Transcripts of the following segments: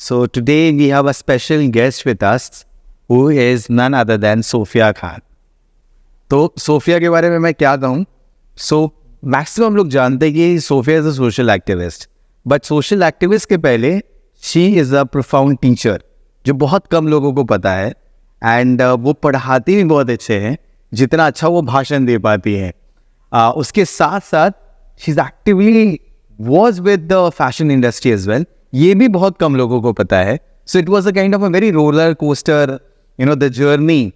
So today we have a special guest with us who is none other than Sophia Khan. तो Sophia के बारे में मैं क्या कहूँ. मैक्सिमम लोग जानते हैं कि Sofia is a social activist, but social activist के पहले she is a profound teacher, जो बहुत कम लोगों को पता है. एंड वो पढ़ाती भी बहुत अच्छे हैं, जितना अच्छा वो भाषण दे पाती है. उसके साथ साथ she is actively was with the fashion industry as well. ये भी बहुत कम लोगों को पता है. So it was a kind of a very roller coaster, the journey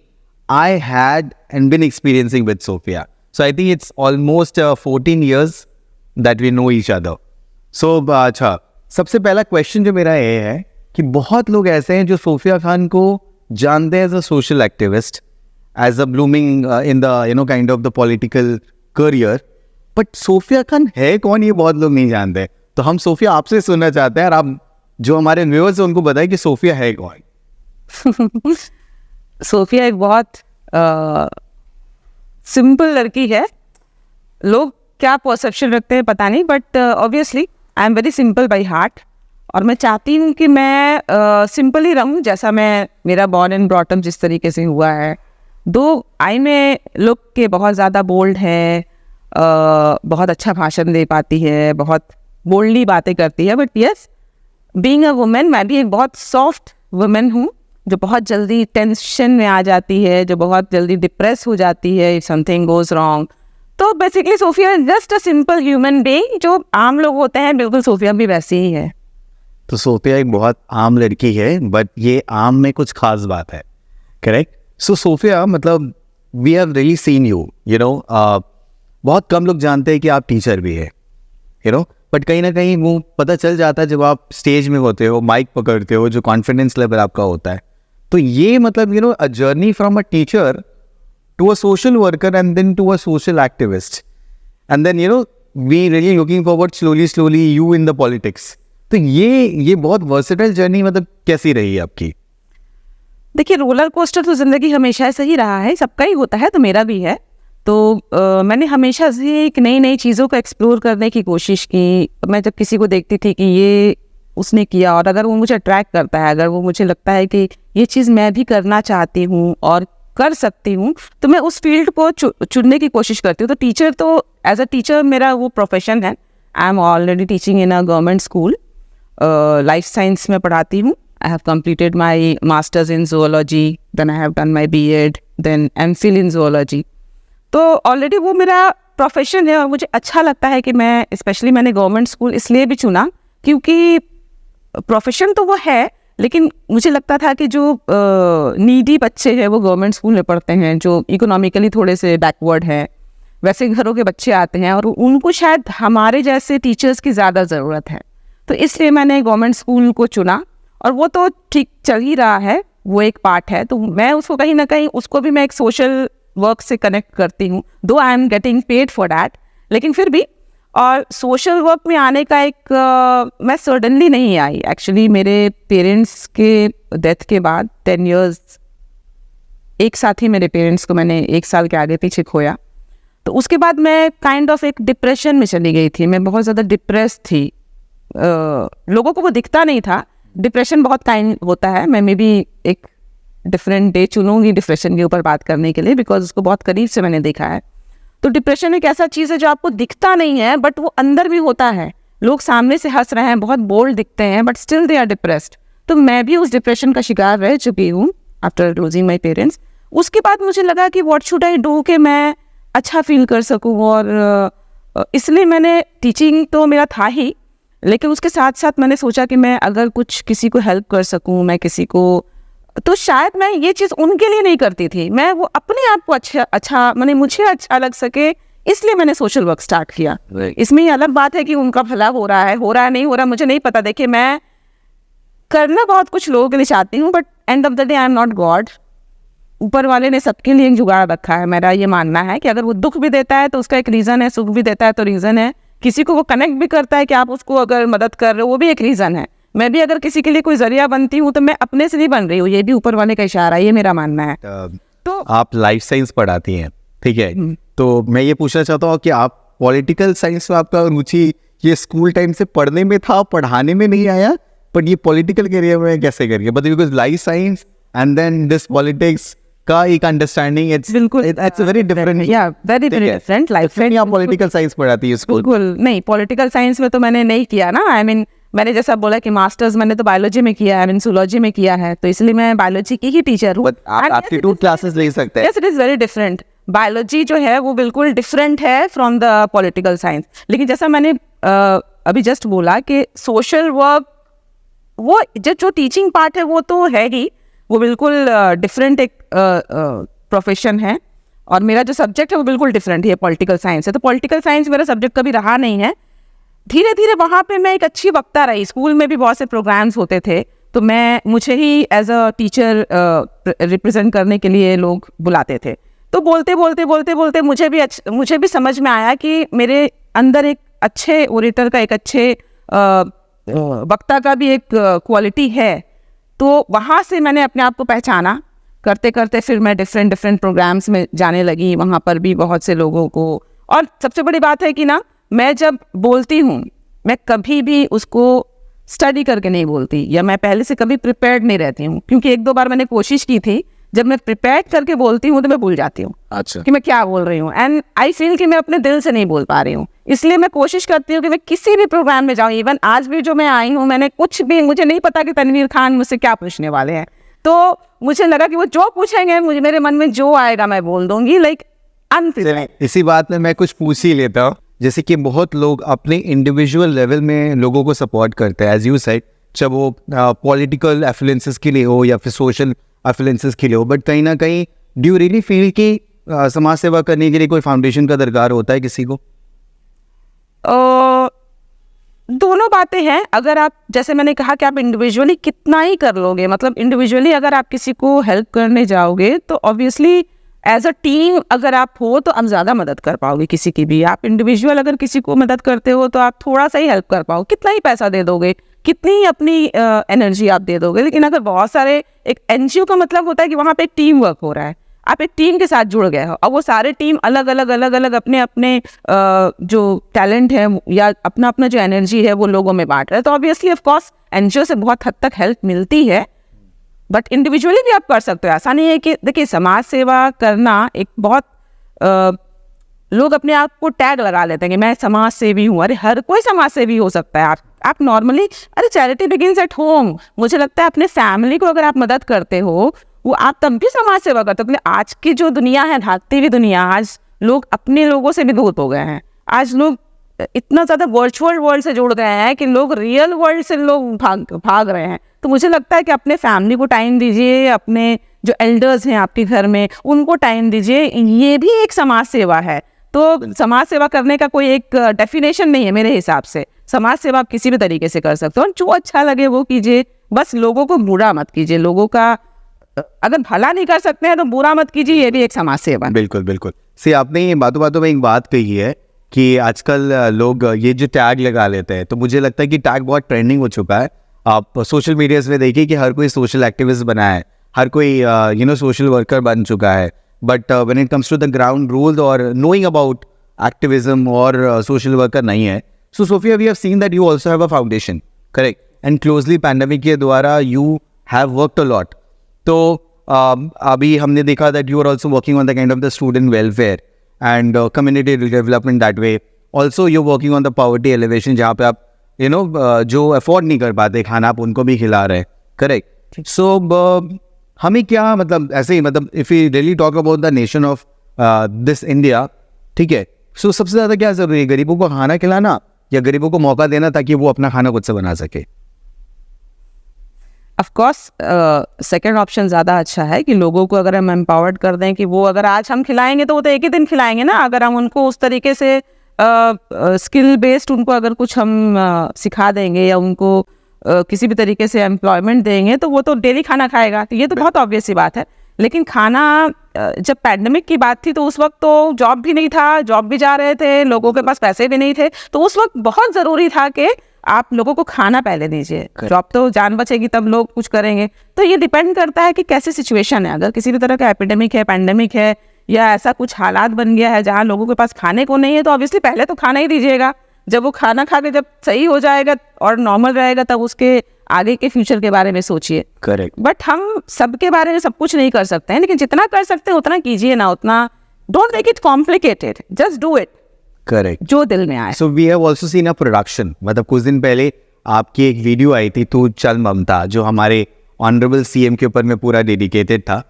I had and been experiencing with Sophia. So I think it's almost 14 years that we know each other. So अच्छा, सबसे पहला question जो मेरा ये है कि बहुत लोग ऐसे हैं जो सोफिया खान को जानते हैं as a social activist, as a blooming in the kind of the political career, but Sofia Khan है कौन ये बहुत लोग नहीं जानते. तो हम सोफिया आपसे सुनना चाहते हैं, और आप जो हमारे व्यूअर्स हैं उनको बताएं कि सोफिया है कौन. सोफिया एक बहुत सिंपल लड़की है. लोग क्या परसेप्शन रखते हैं पता नहीं, but obviously I am very simple by heart. और मैं चाहती हूँ कि मैं सिंपल ही रहूँ, जैसा मेरा बॉर्न एंड ब्रॉट अप जिस तरीके से हुआ है. दो आई में लोग के बहुत ज़्यादा बोल्ड है, बहुत अच्छा भाषण दे पाती है, बहुत बोल्डली बातें करती है, but yes, being a women मैं भी एक बहुत सॉफ्ट वुमेन हूँ, जो बहुत जल्दी टेंशन में आ जाती है, जो बहुत जल्दी डिप्रेस हो जाती है इफ समथिंग गोज रॉन्ग. तो basically Sofia just a simple human being, जो आम लोग होते हैं बिल्कुल सोफिया भी वैसे ही है. तो सोफिया एक बहुत आम लड़की है, बट ये आम में कुछ खास बात है. करेक्ट. सो सोफिया, मतलब we have really seen you, बहुत कम लोग जानते हैं कि आप टीचर भी है, बट कहीं ना कहीं वो पता चल जाता है जब आप स्टेज में होते हो, माइक पकड़ते हो, जो कॉन्फिडेंस लेवल आपका होता है. तो ये मतलब a journey from a teacher to a social worker and then to a social activist, and then we really looking forward slowly you in the politics. तो ये बहुत वर्सेटाइल जर्नी मतलब कैसी रही है आपकी? देखिए, रोलर कोस्टर तो ज़िंदगी हमेशा ऐसा ही रहा है, सबका ही होता है, तो मेरा भी है. तो मैंने हमेशा से एक नई चीज़ों को एक्सप्लोर करने की कोशिश की. मैं जब किसी को देखती थी कि ये उसने किया, और अगर वो मुझे अट्रैक्ट करता है, अगर वो मुझे लगता है कि ये चीज़ मैं भी करना चाहती हूँ और कर सकती हूँ, तो मैं उस फील्ड को चुनने की कोशिश करती हूँ. तो टीचर, तो एज अ टीचर मेरा वो प्रोफेशन है. I am already teaching in a government school. Life science में पढ़ाती हूँ. I have completed my masters in zoology, then I have done my B.Ed, then MPhil in zoology. तो already वो मेरा profession है, और मुझे अच्छा लगता है कि मैंने गवर्नमेंट स्कूल इसलिए भी चुना क्योंकि प्रोफेशन तो वो है, लेकिन मुझे लगता था कि जो नीडी बच्चे हैं वो गवर्नमेंट स्कूल में पढ़ते हैं, जो इकोनॉमिकली थोड़े से बैकवर्ड हैं, वैसे घरों के बच्चे आते हैं, और उनको शायद हमारे जैसे टीचर्स की ज़्यादा ज़रूरत है. तो इसलिए मैंने गवर्नमेंट स्कूल को चुना, और वो तो ठीक चल ही रहा है, वो एक पार्ट है. तो मैं उसको कहीं ना कहीं, उसको भी मैं एक सोशल वर्क से कनेक्ट करती हूँ, दो I am getting paid for that, लेकिन फिर भी. और सोशल वर्क में आने का मैं सडनली नहीं आई. एक्चुअली मेरे पेरेंट्स के डेथ के बाद 10 years एक साथ ही मेरे पेरेंट्स को मैंने 1 साल के आगे पीछे खोया. तो उसके बाद मैं काइंड ऑफ एक डिप्रेशन में चली गई थी. मैं बहुत ज़्यादा डिप्रेस थी. लोगों को वो दिखता नहीं था. डिप्रेशन बहुत काइंड होता है. मैं मे बी एक डिफरेंट डे चुनूंगी डिप्रेशन के ऊपर बात करने के लिए, बिकॉज उसको बहुत करीब से मैंने देखा है. तो डिप्रेशन एक ऐसा चीज़ है जो आपको दिखता नहीं है, बट वो अंदर भी होता है. लोग सामने से हंस रहे हैं, बहुत बोल्ड दिखते हैं, but still they are depressed. तो मैं भी उस डिप्रेशन का शिकार रह चुकी हूँ आफ्टर लूजिंग माई पेरेंट्स. उसके बाद मुझे लगा कि व्हाट शुड आई डू कि मैं अच्छा फील कर सकूँ, और इसलिए मैंने, टीचिंग तो मेरा था ही, लेकिन उसके साथ साथ मैंने सोचा कि मैं अगर कुछ किसी को हेल्प कर सकूँ, मैं किसी को, तो शायद मैं ये चीज़ उनके लिए नहीं करती थी, मैं वो अपने आप को अच्छा मैंने मुझे अच्छा लग सके, इसलिए मैंने सोशल वर्क स्टार्ट किया. इसमें ये अलग बात है कि उनका भला हो रहा है नहीं हो रहा, मुझे नहीं पता. देखिए, मैं करना बहुत कुछ लोगों के लिए चाहती हूँ, but end of the day I am not God. ऊपर वाले ने सबके लिए एक जुगाड़ रखा है. मेरा ये मानना है कि अगर वो दुख भी देता है तो उसका एक रीज़न है, सुख भी देता है तो रीज़न है. किसी को वो कनेक्ट भी करता है कि आप उसको अगर मदद कर रहे हो, वो भी एक रीज़न है. मैं भी अगर किसी के लिए कोई जरिया बनती हूँ तो मैं अपने से नहीं बन रही हूँ, ये भी ऊपर वाले का इशारा है, ये मेरा मानना है. तो आप लाइफ साइंस पढ़ाती हैं, ठीक है, तो मैं ये पूछना चाहता हूँ कि आप पॉलिटिकल साइंस में आपका रुचि ये स्कूल टाइम से पढ़ने में था, पढ़ाने में नहीं आया, बट ये पॉलिटिकल करियर में कैसे करिए, but because life science and then this politics का एक अंडरस्टैंडिंग, इट्स बिल्कुल इट्स वेरी डिफरेंट। या वेरी डिफरेंट लाइफ फ्रेंड या पॉलिटिकल साइंस पढ़ाती है स्कूल? बिल्कुल नहीं, पॉलिटिकल साइंस में तो मैंने नहीं किया ना। आई मीन मैंने जैसा बोला कि मास्टर्स मैंने तो बायोलॉजी में किया है, आई मीन जूलॉजी में किया है, तो इसलिए मैं बायोलॉजी की ही टीचर हूँ। आप एप्टीट्यूड क्लासेस ले सकते हैं। Yes, it is very different. Biology जो है वो बिल्कुल डिफरेंट है फ्रॉम द पॉलिटिकल साइंस। लेकिन जैसा मैंने अभी जस्ट बोला कि सोशल वर्क वो जो टीचिंग पार्ट है वो तो है ही, वो बिल्कुल डिफरेंट एक प्रोफेशन है, और मेरा जो सब्जेक्ट है वो बिल्कुल डिफरेंट है, पॉलिटिकल साइंस है। तो पॉलिटिकल साइंस मेरा सब्जेक्ट कभी रहा नहीं है। धीरे धीरे वहाँ पे मैं एक अच्छी वक्ता रही। स्कूल में भी बहुत से प्रोग्राम्स होते थे, तो मुझे ही एज अ टीचर रिप्रेजेंट करने के लिए लोग बुलाते थे। तो बोलते बोलते मुझे भी समझ में आया कि मेरे अंदर एक अच्छे ओरेटर का, एक अच्छे वक्ता का भी एक क्वालिटी है। तो वहाँ से मैंने अपने आप को पहचाना। करते करते फिर मैं डिफरेंट प्रोग्राम्स में जाने लगी, वहाँ पर भी बहुत से लोगों को। और सबसे बड़ी बात है कि ना, मैं जब बोलती हूँ मैं कभी भी उसको स्टडी करके नहीं बोलती, या मैं पहले से कभी प्रिपेयर्ड नहीं रहती हूँ, क्योंकि एक दो बार मैंने कोशिश की थी। जब मैं प्रिपेयर करके बोलती हूँ तो मैं भूल जाती हूँ अच्छा कि मैं क्या बोल रही हूँ, एंड आई फील कि मैं अपने दिल से नहीं बोल पा रही हूँ। इसलिए मैं कोशिश करती हूँ कि मैं किसी भी प्रोग्राम में जाऊँ। इवन आज भी जो मैं आई हूँ, मैंने कुछ भी, मुझे नहीं पता कि तनवीर खान मुझसे क्या पूछने वाले हैं, तो मुझे लगा कि वो जो पूछेंगे मुझे, मेरे मन में जो आएगा मैं बोल दूंगी, लाइक अनप्रिपेयर्ड। इसी बात में मैं कुछ पूछ ही लेता हूँ। जैसे कि बहुत लोग अपने इंडिविजुअल लेवल में लोगों को सपोर्ट करते हैं, एज यू सेड, चाहे वो पॉलिटिकल एफिलेंसेस के लिए हो या फिर सोशल एफिलेंसेस के लिए हो, बट कहीं ना कहीं डू यू रियली फील कि समाज सेवा करने के लिए कोई फाउंडेशन का दरकार होता है किसी को? दोनों बातें हैं। अगर आप, जैसे मैंने कहा कि आप इंडिविजुअली कितना ही कर लोगे, मतलब इंडिविजुअली अगर आप किसी को हेल्प करने जाओगे तो ऑब्वियसली एज अ टीम अगर आप हो तो आप ज़्यादा मदद कर पाओगे किसी की भी। आप इंडिविजुअल अगर किसी को मदद करते हो तो आप थोड़ा सा ही हेल्प कर पाओ, कितना ही पैसा दे दोगे, कितनी ही अपनी एनर्जी आप दे दोगे। लेकिन अगर बहुत सारे, एक एनजीओ का मतलब होता है कि वहाँ पे एक टीम वर्क हो रहा है, आप एक टीम के साथ जुड़ गए हो, और वो सारे टीम अलग अलग अपने अपने जो टैलेंट है या अपना अपना जो एनर्जी है वो लोगों में बांट रहे हैं, तो ऑब्वियसली ऑफ कोर्स एनजीओ से बहुत हद तक हेल्प मिलती है। बट इंडिविजुअली भी आप कर सकते हो। ऐसा नहीं है कि, देखिए, समाज सेवा करना एक बहुत लोग अपने आप को टैग लगा लेते हैं कि मैं समाज सेवी हूँ। अरे हर कोई समाज सेवी हो सकता है। आप नॉर्मली, अरे चैरिटी बिगिंस एट होम। मुझे लगता है अपने फैमिली को अगर आप मदद करते हो, वो आप तब भी समाज सेवा करते हो। आज की जो दुनिया है, भागती हुई दुनिया, आज लोग अपने लोगों से भी दूर हो गए हैं। आज लोग इतना ज़्यादा वर्चुअल वर्ल्ड से जुड़ गए हैं कि लोग रियल वर्ल्ड से लोग भाग रहे हैं। तो मुझे लगता है कि अपने फैमिली को टाइम दीजिए, अपने जो एल्डर्स हैं आपके घर में उनको टाइम दीजिए, ये भी एक समाज सेवा है। तो समाज सेवा करने का कोई एक डेफिनेशन नहीं है मेरे हिसाब से। समाज सेवा आप किसी भी तरीके से कर सकते हो, और जो अच्छा लगे वो कीजिए। बस लोगों को बुरा मत कीजिए, लोगों का अगर भला नहीं कर सकते हैं तो बुरा मत कीजिए, ये भी एक समाज सेवा। बिल्कुल बिल्कुल। सी, आपने बातों बातों में एक बात कही है कि आजकल लोग ये जो टैग लगा लेते हैं, तो मुझे लगता है कि टैग बहुत ट्रेंडिंग हो चुका है। आप सोशल मीडियाज में देखिए कि हर कोई सोशल एक्टिविस्ट बना है, हर कोई सोशल वर्कर बन चुका है। But when it comes to the ground rule और नोइंग अबाउट एक्टिविज्म और सोशल वर्कर नहीं है। So Sophia, we have seen that you also have a foundation, correct, and closely pandemic के द्वारा you have worked a lot. तो अभी हमने देखा that you are also working on the kind of the student welfare and community development that way. Also you working on the poverty alleviation, जहाँ पे आप जो अफोर्ड नहीं कर पाते खाना, आप उनको भी खिला रहे हैं, करेक्ट। सो हमें क्या, मतलब ऐसे ही, मतलब if you really talk about the nation of this India, ठीक है, सो सबसे ज़्यादा क्या ज़रूरी है? गरीबों को खाना खिलाना या गरीबों को मौका देना ताकि वो अपना खाना खुद से बना सके? ऑफ कोर्स सेकंड ऑप्शन ज़्यादा अच्छा है कि लोगों को अगर हम एम्पावर्ड कर दें कि वो अगर आज हम खिलाएंगे तो वो तो एक ही दिन खिलाएंगे ना। अगर हम उनको उस तरीके से स्किल बेस्ड उनको अगर कुछ हम सिखा देंगे या उनको किसी भी तरीके से एम्प्लॉयमेंट देंगे तो वो तो डेली खाना खाएगा। तो ये तो बहुत ऑब्वियस सी बात है। लेकिन खाना, जब पैंडेमिक की बात थी तो उस वक्त तो जॉब भी नहीं था, जॉब भी जा रहे थे, लोगों के पास पैसे भी नहीं थे, तो उस वक्त बहुत ज़रूरी था कि आप लोगों को खाना पहले दीजिए। जॉब तो जान बचेगी तब लोग कुछ करेंगे। तो ये डिपेंड करता है कि कैसी सिचुएशन है। अगर किसी भी तरह का एपिडेमिक है, पैंडेमिक है, या ऐसा कुछ हालात बन गया है जहाँ लोगों के पास खाने को नहीं है, तो ऑब्वियसली पहले तो खाना ही दीजिएगा। जब वो खाना खा के जब सही हो जाएगा और नॉर्मल रहेगा तब उसके आगे के फ्यूचर के बारे में सोचिए। करेक्ट। बट हम सबके बारे में सब कुछ नहीं कर सकते हैं, लेकिन जितना कर सकते हैं उतना कीजिए ना, उतना don't make it complicated, just do it. Correct. जो दिल में आए। So we have also seen a production, मतलब कुछ दिन पहले आपकी एक वीडियो आई थी तू चल ममता, जो हमारे ऑनरेबल सीएम के ऊपर में पूरा डेडिकेटेड था।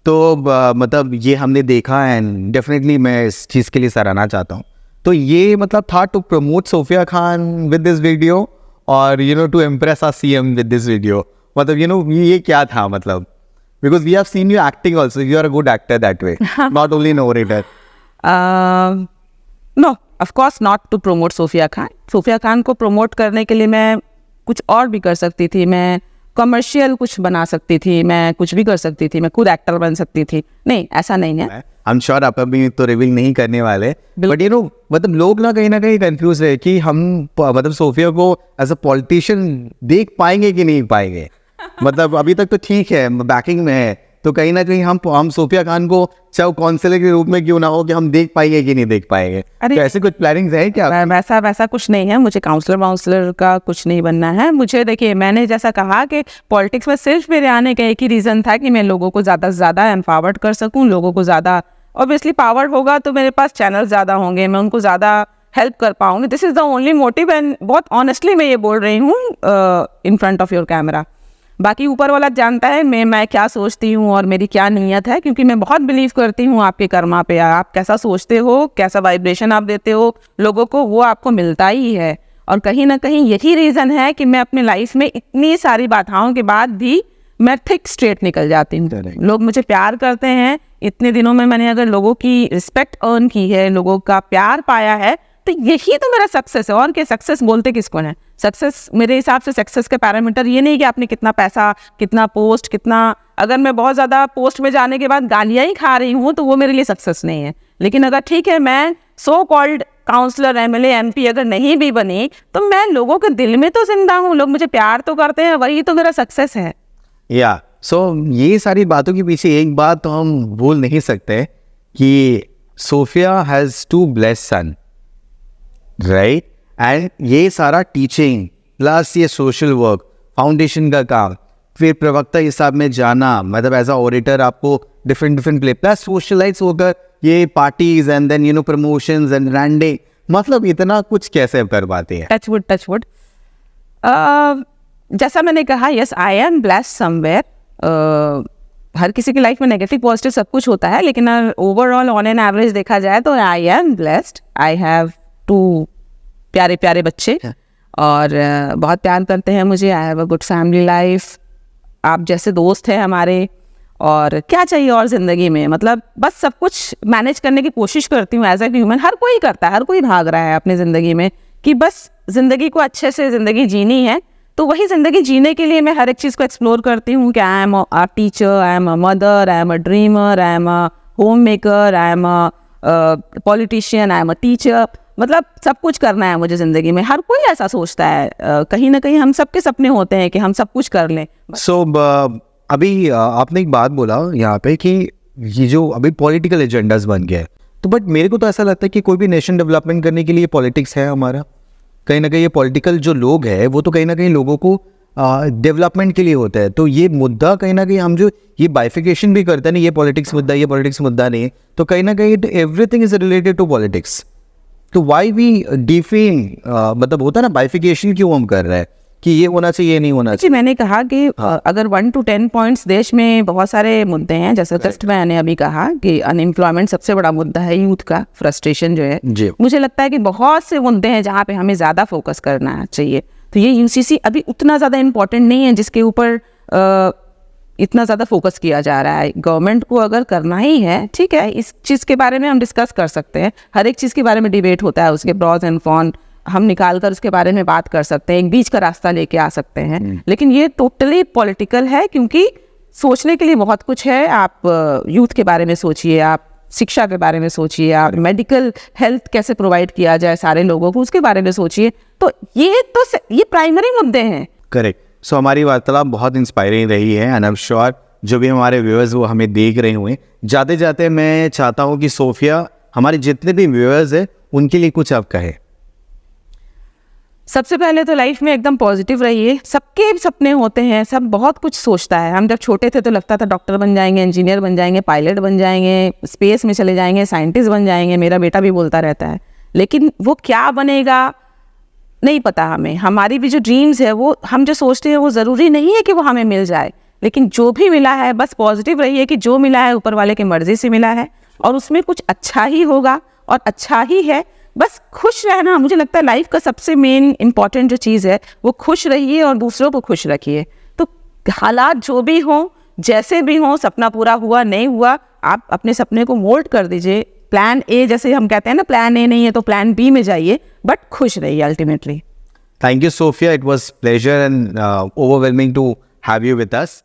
तो मतलब ये हमने देखा एंड डेफिनेटली मैं इस चीज़ के लिए सराहना चाहता हूँ। तो ये मतलब था to promote Sophia Khan with this video और to impress our CM with this video, मतलब ये क्या था मतलब, because we have seen you acting also, you are a good actor that way, not only narrator. No, of course not to promote Sophia Khan. Sophia Khan को promote करने के लिए मैं कुछ और भी कर सकती थी, मैं कमर्शियल कुछ बना सकती थी, मैं कुछ भी कर सकती थी, मैं खुद एक्टर बन सकती थी। नहीं, ऐसा नहीं है। आई एम श्योर आप अभी तो रिवील नहीं करने वाले, बट मतलब लोग ना कहीं कंफ्यूज है कि हम मतलब सोफिया को एज अ पॉलिटिशियन देख पाएंगे कि नहीं पाएंगे। मतलब अभी तक तो ठीक है, बैकिंग में है, तो कहीं ना कहीं हम सोफिया खान को चाहे काउंसिलर के रूप में क्यों ना हो कि हम देख पाएंगे कि नहीं देख पाएंगे। तो ऐसे कुछ प्लानिंग्स है क्या? वैसा कुछ नहीं है, मुझे काउंसलर का कुछ नहीं बनना है। मुझे देखिए, मैंने जैसा कहा कि पॉलिटिक्स में सिर्फ मेरे आने का एक ही रीज़न था कि मैं लोगों को ज़्यादा से ज़्यादा एम्पावर्ड कर सकूं, लोगों को ज़्यादा, ऑब्वियसली पावर होगा तो मेरे पास चैनल ज़्यादा होंगे, मैं उनको ज़्यादा हेल्प कर पाऊंगी। This is the only motive and बहुत ऑनेस्टली मैं ये बोल रही हूँ in front of your camera. बाकी ऊपर वाला जानता है मैं क्या सोचती हूँ और मेरी क्या नीयत है, क्योंकि मैं बहुत बिलीव करती हूँ आपके कर्मा पे। आप कैसा सोचते हो, कैसा वाइब्रेशन आप देते हो लोगों को, वो आपको मिलता ही है। और कहीं ना कहीं यही रीज़न है कि मैं अपने लाइफ में इतनी सारी बाधाओं के बाद भी मैं थिक स्ट्रेट निकल जाती हूँ। लोग मुझे प्यार करते हैं, इतने दिनों में मैंने अगर लोगों की रिस्पेक्ट अर्न की है, लोगों का प्यार पाया है, तो यही तो मेरा सक्सेस है। और क्या, सक्सेस बोलते किसको है? सक्सेस मेरे हिसाब से सक्सेस के पैरामीटर ये नहीं कि आपने कितना पैसा, कितना पोस्ट, कितना, अगर मैं बहुत ज़्यादा पोस्ट में जाने के बाद गालियाँ ही खा रही हूँ तो वो मेरे लिए सक्सेस नहीं है। लेकिन अगर ठीक है, मैं so called councillor, MLA, MP अगर नहीं भी बनी तो मैं लोगों के दिल में तो जिंदा हूँ, लोग मुझे प्यार तो करते हैं, वही तो मेरा सक्सेस है। या सो ये सारी बातों के पीछे एक बात तो हम भूल नहीं सकते कि Sophia has 2 blessed son, right? And ये सारा टीचिंग प्लस ये सोशल वर्क, फाउंडेशन का काम, फिर प्रवक्ता हिसाब में जाना, मतलब एज अ ऑडिटर आपको डिफरेंट प्ले, प्लस सोशलाइज होकर ये parties and then promotions and branding, मतलब इतना कुछ कैसे कर पाते हैं? Touch wood. जैसा मैंने कहा, yes I am blessed somewhere. हर किसी की लाइफ में नेगेटिव पॉजिटिव सब कुछ होता है, लेकिन ओवरऑल ऑन एन एवरेज देखा जाए तो आई एम ब्लेस्ड। आई हैव 2 प्यारे प्यारे बच्चे और बहुत प्यार करते हैं मुझे। I have a good family life, आप जैसे दोस्त हैं हमारे, और क्या चाहिए और ज़िंदगी में? मतलब बस सब कुछ मैनेज करने की कोशिश करती हूँ एज ए ह्यूमन। हर कोई करता है, हर कोई भाग रहा है अपनी ज़िंदगी में कि बस ज़िंदगी को अच्छे से ज़िंदगी जीनी है, तो वही ज़िंदगी जीने के लिए मैं हर एक चीज़ को एक्सप्लोर करती हूँ कि I am a teacher, I am a mother, I am a dreamer, I am a home maker, I am a politician, I am a teacher. मतलब सब कुछ करना है मुझे ज़िंदगी में। हर कोई ऐसा सोचता है, कहीं ना कहीं हम सबके सपने होते हैं कि हम सब कुछ कर लें। अभी आपने एक बात बोला यहाँ पे कि ये जो अभी पॉलिटिकल एजेंडाज बन गए, तो बट मेरे को तो ऐसा लगता है कि कोई भी नेशन डेवलपमेंट करने के लिए पॉलिटिक्स है हमारा। कहीं ना कहीं ये पॉलिटिकल जो लोग हैं वो तो कहीं ना कहीं लोगों को डेवलपमेंट के लिए होता है। तो ये मुद्दा कहीं ना कहीं हम जो ये बाइफिकेशन भी करते हैं ना, ये पॉलिटिक्स मुद्दा, ये पॉलिटिक्स मुद्दा नहीं, तो कहीं ना कहीं everything is related to politics. तो वाई वी डिफेम, मतलब होता है ना बाइफिकेशन, क्यों हम कर रहे हैं कि ये होना चाहिए, ये नहीं होना चाहिए? मैंने कहा कि अगर 1 to 10 पॉइंट्स, देश में बहुत सारे मुद्दे हैं, जैसे जस्ट मैंने अभी कहा कि अनएम्प्लॉयमेंट सबसे बड़ा मुद्दा है, यूथ का फ्रस्ट्रेशन जो है। मुझे लगता है कि बहुत से मुद्दे हैं जहाँ पे हमें ज़्यादा फोकस करना चाहिए। तो ये यूसीसी अभी उतना ज़्यादा इम्पोर्टेंट नहीं है जिसके ऊपर इतना ज़्यादा फोकस किया जा रहा है। गवर्नमेंट को अगर करना ही है, ठीक है, इस चीज़ के बारे में हम डिस्कस कर सकते हैं, हर एक चीज़ के बारे में डिबेट होता है, उसके प्रॉज एंड कॉन हम निकाल कर उसके बारे में बात कर सकते हैं, एक बीच का रास्ता लेके आ सकते हैं। लेकिन ये टोटली पॉलिटिकल है, क्योंकि सोचने के लिए बहुत कुछ है। आप यूथ के बारे में सोचिए, आप शिक्षा के बारे में सोचिए, आप मेडिकल हेल्थ कैसे प्रोवाइड किया जाए सारे लोगों को, उसके बारे में सोचिए। तो ये प्राइमरी मुद्दे हैं। करेक्ट। सो हमारी वार्तालाप बहुत इंस्पायरिंग रही है एंड आई एम श्योर जो भी हमारे व्यूअर्स वो हमें देख रहे हुए, जाते जाते मैं चाहता हूँ कि सोफिया हमारे जितने भी व्यूअर्स हैं उनके लिए कुछ आप कहें। सबसे पहले तो लाइफ में एकदम पॉजिटिव रहिए। सबके सपने होते हैं, सब बहुत कुछ सोचता है। हम जब छोटे थे तो लगता था डॉक्टर बन जाएंगे, इंजीनियर बन जाएंगे, पायलट बन जाएंगे, स्पेस में चले जाएंगे, साइंटिस्ट बन जाएंगे। मेरा बेटा भी बोलता रहता है, लेकिन वो क्या बनेगा नहीं पता हमें। हमारी भी जो ड्रीम्स है, वो हम जो सोचते हैं वो ज़रूरी नहीं है कि वो हमें मिल जाए, लेकिन जो भी मिला है बस पॉजिटिव रहिए कि जो मिला है ऊपर वाले की मर्ज़ी से मिला है और उसमें कुछ अच्छा ही होगा और अच्छा ही है। बस खुश रहना, मुझे लगता है लाइफ का सबसे मेन इंपॉर्टेंट जो चीज़ है वो खुश रहिए और दूसरों को खुश रखिए। तो हालात जो भी हों, जैसे भी हों, सपना पूरा हुआ नहीं हुआ, आप अपने सपने को मोल्ड कर दीजिए। प्लान ए, जैसे हम कहते हैं ना, प्लान ए नहीं है तो प्लान बी में जाइए, बट खुश रहिए ultimately. Thank you, Sophia. It was pleasure and overwhelming to have you with us.